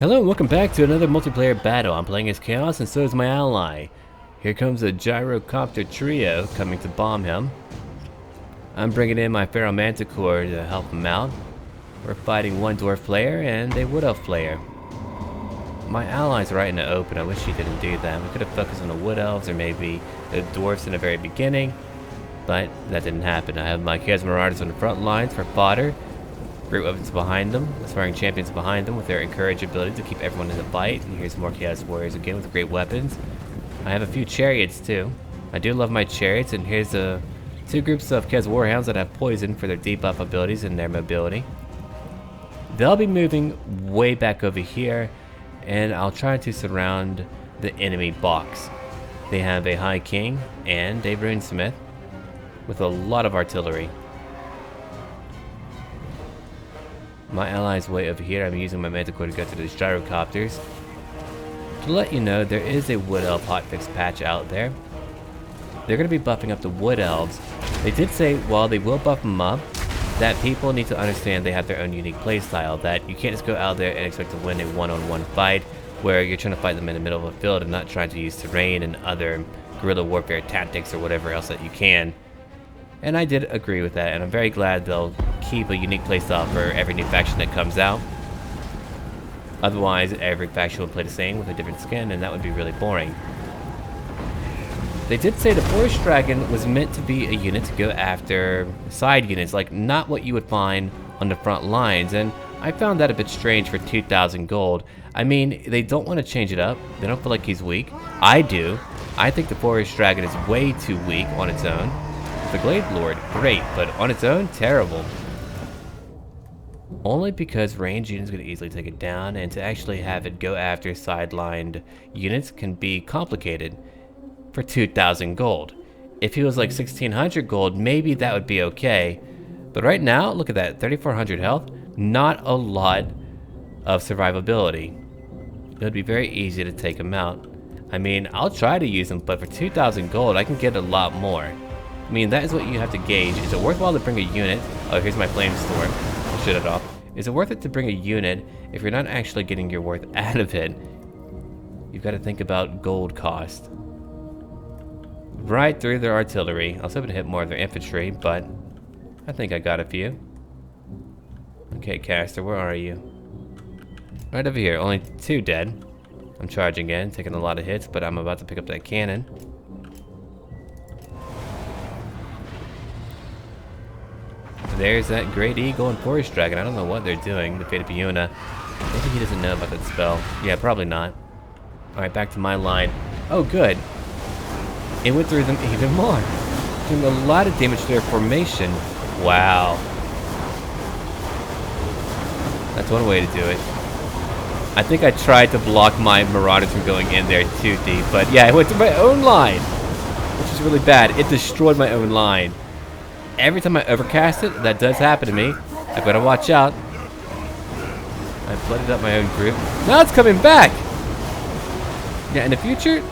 Hello and welcome back to another multiplayer battle. I'm playing as Chaos and so is my ally. Here comes a gyrocopter trio coming to bomb him. I'm bringing in my Feral Manticore to help him out. We're fighting one Dwarf player and a Wood Elf player. My ally's right in the open. I wish he didn't do that. We could have focused on the Wood Elves or maybe the Dwarfs in the very beginning, but that didn't happen. I have my Chaos Marauders on the front lines for fodder. Great weapons behind them, aspiring champions behind them with their encourage ability to keep everyone in the fight. And here's more Chaos Warriors again with great weapons. I have a few chariots too. I do love my chariots, and here's two groups of Chaos Warhounds that have poison for their debuff abilities and their mobility. They'll be moving way back over here, and I'll try to surround the enemy box. They have a High King and a Runesmith with a lot of artillery. My ally's way over here. I'm using my Manticore to go to these gyrocopters. To let you know, there is a Wood Elf hotfix patch out there. They're going to be buffing up the Wood Elves. They did say while they will buff them up, that people need to understand they have their own unique playstyle. That you can't just go out there and expect to win a one-on-one fight where you're trying to fight them in the middle of a field and not trying to use terrain and other guerrilla warfare tactics or whatever else that you can. And I did agree with that, and I'm very glad they'll keep a unique playstyle for every new faction that comes out. Otherwise, every faction would play the same with a different skin, and that would be really boring. They did say the Forest Dragon was meant to be a unit to go after side units, like not what you would find on the front lines, and I found that a bit strange for 2,000 gold. I mean, they don't want to change it up. They don't feel like he's weak. I do. I think the Forest Dragon is way too weak on its own. The Glade Lord, great, but on its own, terrible. Only because range units can easily take it down, and to actually have it go after sidelined units can be complicated for 2,000 gold. If he was like 1,600 gold, maybe that would be okay. But right now, look at that, 3,400 health, not a lot of survivability. It would be very easy to take him out. I mean, I'll try to use him, but for 2,000 gold, I can get a lot more. I mean, that is what you have to gauge. Is it worthwhile to bring a unit? Oh, here's my Flamestorm. I'll shut it off. Is it worth it to bring a unit if you're not actually getting your worth out of it? You've got to think about gold cost. Right through their artillery. I was hoping to hit more of their infantry, but I think I got a few. Okay, Caster, where are you? Right over here. Only 2 dead. I'm charging in, taking a lot of hits, but I'm about to pick up that cannon. There's that Great Eagle and Forest Dragon. I don't know what they're doing. The Fate of Piuna. Maybe he doesn't know about that spell. Yeah, probably not. Alright, back to my line. Oh, good. It went through them even more. Doing a lot of damage to their formation. Wow. That's one way to do it. I think I tried to block my Marauders from going in there too deep. But yeah, it went through my own line. Which is really bad. It destroyed my own line. Every time I overcast it, that does happen to me. I better watch out. I flooded up my own group. Now it's coming back! Yeah, in the future,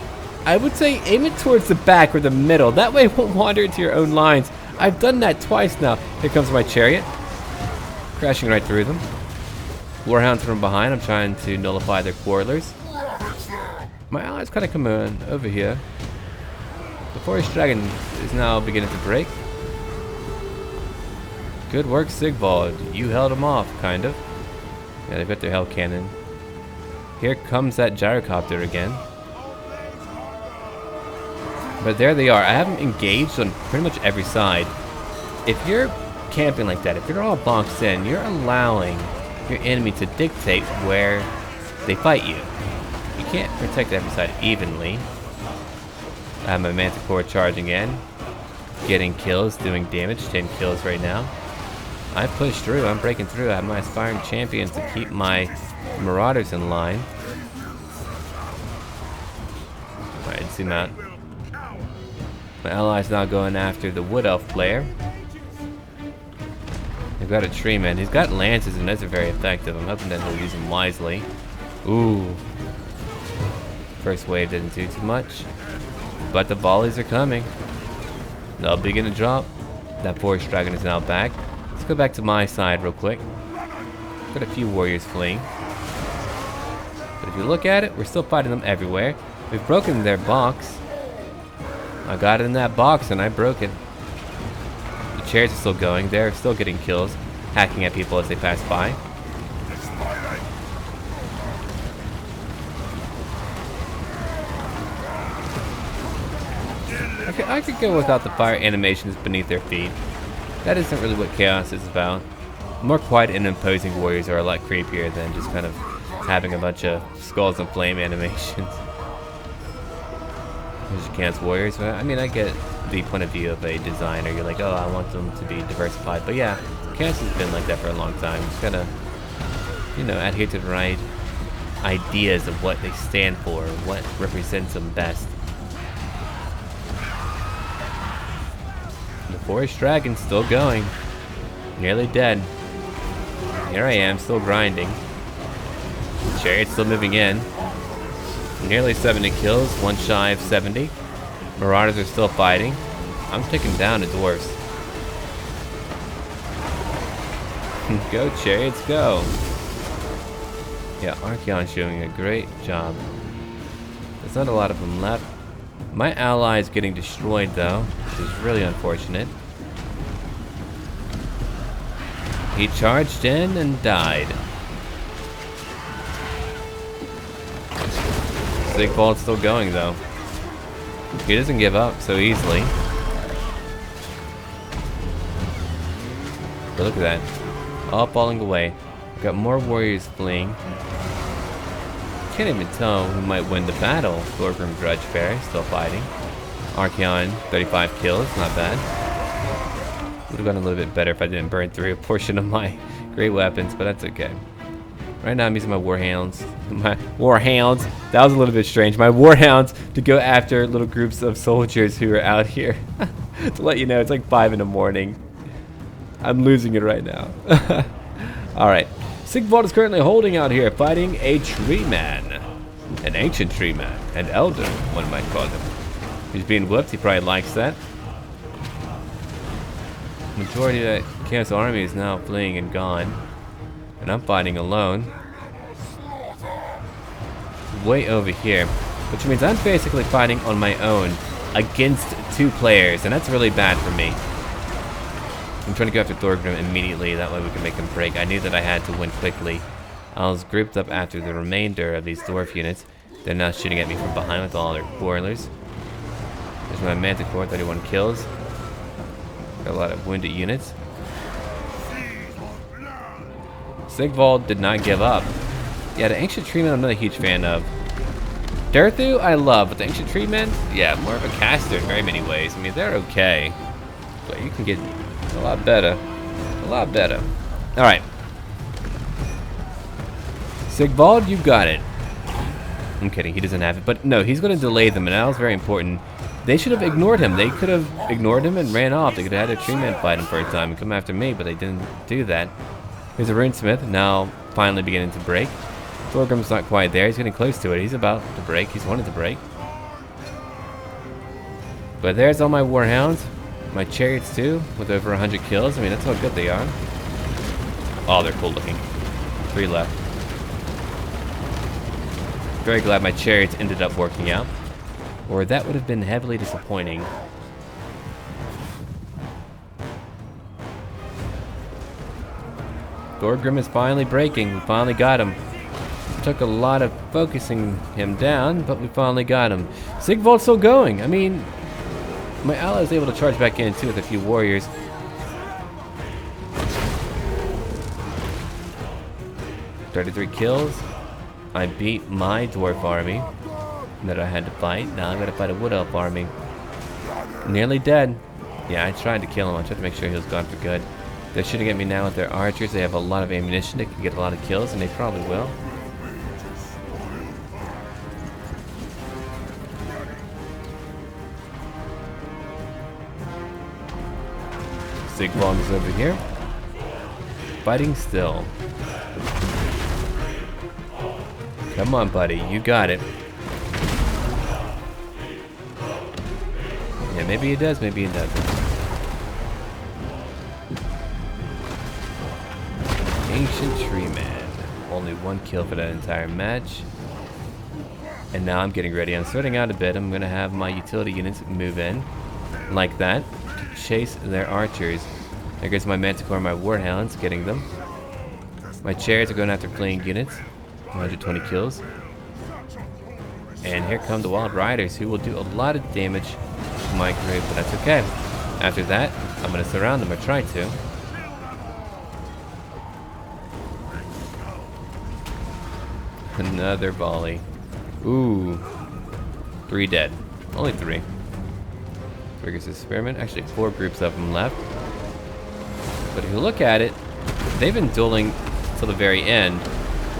I would say aim it towards the back or the middle. That way it won't wander into your own lines. I've done that twice now. Here comes my chariot. Crashing right through them. Warhounds from behind. I'm trying to nullify their quarrelers. My allies kind of come over here. The Forest Dragon is now beginning to break. Good work, Sigvald. You held them off, kind of. Yeah, they've got their hell cannon. Here comes that gyrocopter again. But there they are. I have them engaged on pretty much every side. If you're camping like that, if you're all boxed in, you're allowing your enemy to dictate where they fight you. You can't protect every side evenly. I have my Manticore charging in. Getting kills, doing damage. 10 kills right now. I push through, I'm breaking through. I have my aspiring champions to keep my Marauders in line. Alright, zoom out. My ally's now going after the Wood Elf player. They've got a tree man. He's got lances and those are very effective. I'm hoping that he'll use them wisely. Ooh. First wave didn't do too much. But the volleys are coming. They'll begin to drop. That Forest Dragon is now back. Let's go back to my side real quick. Got a few warriors fleeing. But if you look at it, we're still fighting them everywhere. We've broken their box. I got in that box and I broke it. The chariots are still going. They're still getting kills, hacking at people as they pass by. I could go without the fire animations beneath their feet. That isn't really what Chaos is about. More quiet and imposing warriors are a lot creepier than just kind of having a bunch of skulls and flame animations. There's Chaos warriors. I mean, I get the point of view of a designer. You're like, oh, I want them to be diversified. But yeah, Chaos has been like that for a long time. Just gotta, you know, adhere to the right ideas of what they stand for, what represents them best. The forest dragon's still going. Nearly dead. Here I am, still grinding. The chariot's still moving in. Nearly 70 kills, one shy of 70. Marauders are still fighting. I'm taking down the dwarfs. Go chariots, go. Yeah, Archaon's doing a great job. There's not a lot of them left. My ally is getting destroyed though, which is really unfortunate. He charged in and died. Sigvald's still going though. He doesn't give up so easily. But look at that. All falling away. We've got more warriors fleeing. Can't even tell who might win the battle. Thorgrim Grudgebearer still fighting. Archaon 35 kills, not bad. Would have gone a little bit better if I didn't burn through a portion of my great weapons, but that's okay. Right now I'm using my warhounds. My warhounds. That was a little bit strange. My warhounds to go after little groups of soldiers who are out here. To let you know, it's like 5 in the morning. I'm losing it right now. Alright. Sigvald is currently holding out here, fighting a tree man. An ancient tree man. An elder, one might call him. He's being whooped, he probably likes that. Majority of that Chaos army is now fleeing and gone. And I'm fighting alone. Way over here. Which means I'm basically fighting on my own against 2 players, and that's really bad for me. I'm trying to go after Thorgrim immediately, that way we can make him break. I knew that I had to win quickly. I was grouped up after the remainder of these dwarf units. They're now shooting at me from behind with all their boilers. There's my Manticore, 31 kills. Got a lot of wounded units. Sigvald did not give up. Yeah, the Ancient Treemen I'm not a huge fan of. Durthu I love, but the Ancient Treemen, yeah, more of a caster in very many ways. I mean, they're okay, but you can get a lot better. A lot better. Alright. Sigvald, you got it. I'm kidding, he doesn't have it. But no, he's going to delay them, and that was very important. They should have ignored him. They could have ignored him and ran off. They could have had a treeman fight him for a time and come after me, but they didn't do that. Here's a runesmith, now finally beginning to break. Thorgrim's not quite there. He's getting close to it. He's about to break. He's wanted to break. But there's all my warhounds. My chariots too, with over 100 kills. I mean, that's how good they are. Oh, they're cool looking. 3 left. Very glad my chariots ended up working out, or that would have been heavily disappointing. Thorgrim is finally breaking. We finally got him. It took a lot of focusing him down, but we finally got him. Sigvald's still going. I mean, my ally is able to charge back in too with a few warriors. $33 kills. I beat my dwarf army that I had to fight. Now I'm gonna fight a wood elf army. Nearly dead. Yeah, I tried to kill him. I tried to make sure he was gone for good. They're shooting at me now with their archers. They have a lot of ammunition. They can get a lot of kills, and they probably will. Sigvald is over here, fighting still. Come on, buddy, you got it. Yeah, maybe he does, maybe he doesn't. Ancient Tree Man. Only 1 kill for that entire match. And now I'm getting ready. I'm sorting out a bit. I'm going to have my utility units move in like that to chase their archers. There goes my Manticore and my Warhounds, getting them. My chariots are going after fleeing units. 120 kills. And here come the Wild Riders, who will do a lot of damage to my group, but that's okay. After that, I'm going to surround them, or try to. Another volley. Ooh. 3 dead. Only 3. Triggers experiment. Actually, 4 groups of them left. But if you look at it, they've been dueling till the very end.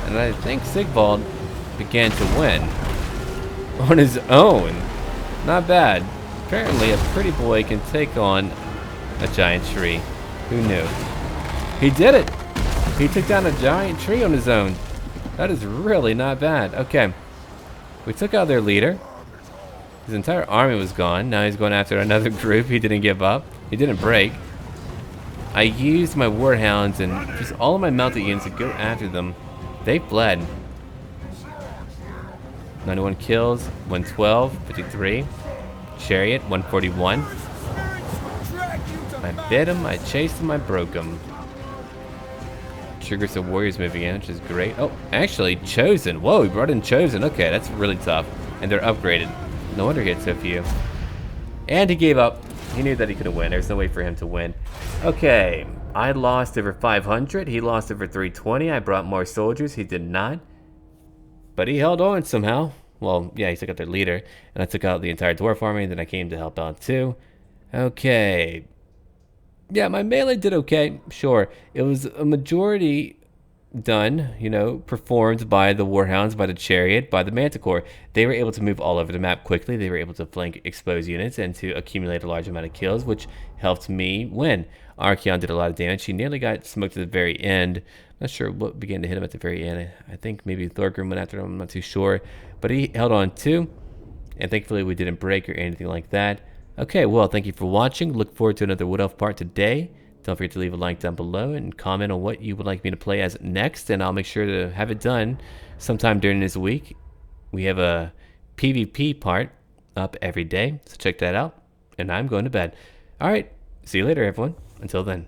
And I think Sigvald began to win. On his own. Not bad. Apparently, a pretty boy can take on a giant tree. Who knew? He did it! He took down a giant tree on his own. That is really not bad. Okay. We took out their leader. His entire army was gone. Now he's going after another group. He didn't give up. He didn't break. I used my Warhounds and just all of my mounted units to go after them. They fled. 91 kills, 112, 53. Chariot, 141. I bit him, I chased him, I broke him. Triggers the warriors moving in, which is great. Oh, actually, Chosen. Whoa, he brought in Chosen. Okay, that's really tough. And they're upgraded. No wonder he had so few. And he gave up. He knew that he couldn't win. There's no way for him to win. Okay, I lost over 500. He lost over 320. I brought more soldiers. He did not. But he held on somehow. Well, yeah, he took out their leader. And I took out the entire Dwarf army. And then I came to help out too. Okay. Yeah, my melee did okay. Sure. It was a majority done, you know, performed by the Warhounds, by the Chariot, by the Manticore. They were able to move all over the map quickly. They were able to flank exposed units and to accumulate a large amount of kills, which helped me win. Archaon did a lot of damage. He nearly got smoked at the very end. I'm not sure what began to hit him at the very end. I think maybe Thorgrim went after him. I'm not too sure. But he held on too. And thankfully we didn't break or anything like that. Okay, well, thank you for watching. Look forward to another Wood Elf part today. Don't forget to leave a like down below and comment on what you would like me to play as next, and I'll make sure to have it done sometime during this week. We have a PvP part up every day, so check that out. And I'm going to bed. All right, see you later, everyone. Until then.